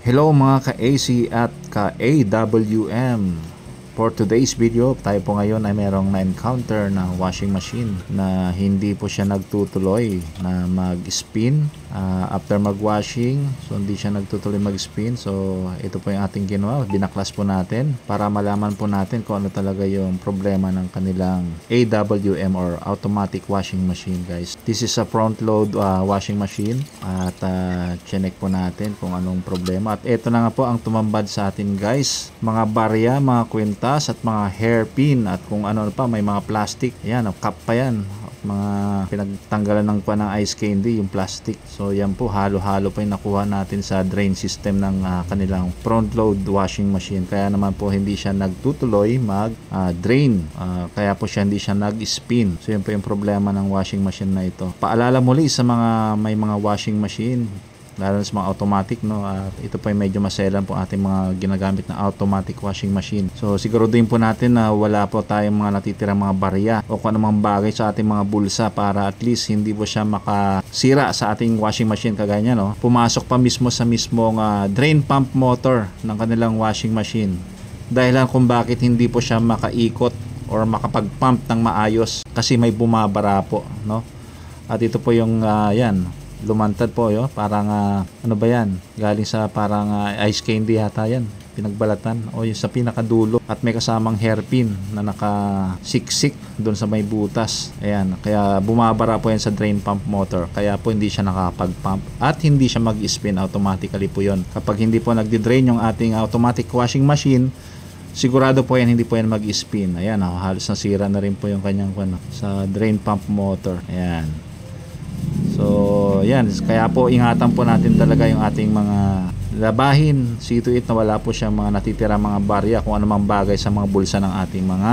Hello mga ka-AC at ka-AWM. For today's video, tayo po ngayon ay merong na-encounter na washing machine na hindi po siya nagtutuloy na mag-spin after mag-washing. So hindi siya nagtutuloy mag-spin. So ito po yung ating ginawa. Binaklas po natin para malaman po natin kung ano talaga yung problema ng kanilang AWM or automatic washing machine, guys. This is a front load washing machine at check po natin kung anong problema. At ito na nga po ang tumambad sa atin, guys. Mga barya, mga kwintas at mga hairpin at kung ano pa, may mga plastic. Ayan, cap pa yan. Mga pinagtanggalan ng ice candy, yung plastic. So yan po, halo-halo pa yung nakuha natin sa drain system ng kanilang front load washing machine. Kaya naman po hindi siya nagtutuloy mag drain. Kaya po siya hindi siya nag-spin. So yan po yung problema ng washing machine na ito. Paalala muli sa mga may mga washing machine, lalo sa mga automatic, no, ito po ay medyo maselan po ating mga ginagamit na automatic washing machine. So siguraduhin po natin na wala po tayong mga natitirang mga barya o kung anumang bagay sa ating mga bulsa para at least hindi po siya makasira sa ating washing machine kagaya niya, no. Pumasok pa mismo sa mismong drain pump motor ng kanilang washing machine. Dahilan kung bakit hindi po siya makaikot or makapag-pump ng maayos kasi may bumabara po, no. At ito po yung yan, lumantad po yo, parang ano ba yan, galing sa parang ice candy yata yan, pinagbalatan o yung sa pinakadulo at may kasamang hairpin na nakasiksik doon sa may butas. Ayan, kaya bumabara po yan sa drain pump motor, kaya po hindi siya nakakapag-pump at hindi siya mag-spin automatically po yon. Kapag hindi po nagdi-drain yung ating automatic washing machine, sigurado po yan hindi po yan mag-spin. Ayan, halos nasira na rin po yung kanyang sa drain pump motor. Ayan. So, yan. Kaya po, ingatan po natin talaga yung ating mga labahin. See to it na wala po siyang mga natitira mga barya kung anumang bagay sa mga bulsa ng ating mga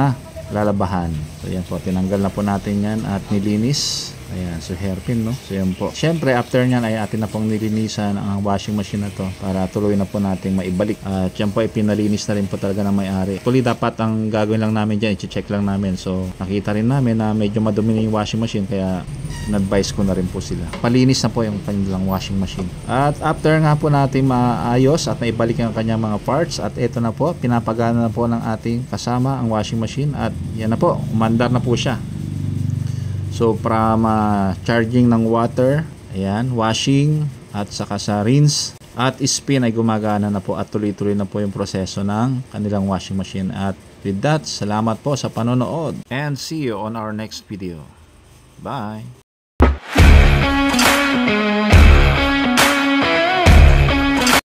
lalabahan. So, yan po. Tinanggal na po natin yan at nilinis. Ayan, so hairpin, no? So yan po. Siyempre, after nyan ay atin na pong nilinisan ang washing machine na to para tuloy na po natin maibalik. At yan po ay pinalinis na rin po talaga ng may-ari. Actually, dapat ang gagawin lang namin dyan, i-check lang namin. So nakita rin namin na medyo madumi na yung washing machine, kaya na-advise ko na rin po sila. Palinis na po yung kanilang washing machine. At after nga po natin maayos at naibalik ang kanyang mga parts, at ito na po, pinapagana na po ng ating kasama ang washing machine at yan na po, umandar na po siya. So from charging ng water, ayan, washing at saka sa rinse at spin ay gumagana na po at tuloy-tuloy na po yung proseso ng kanilang washing machine. At with that, salamat po sa panonood and see you on our next video. Bye!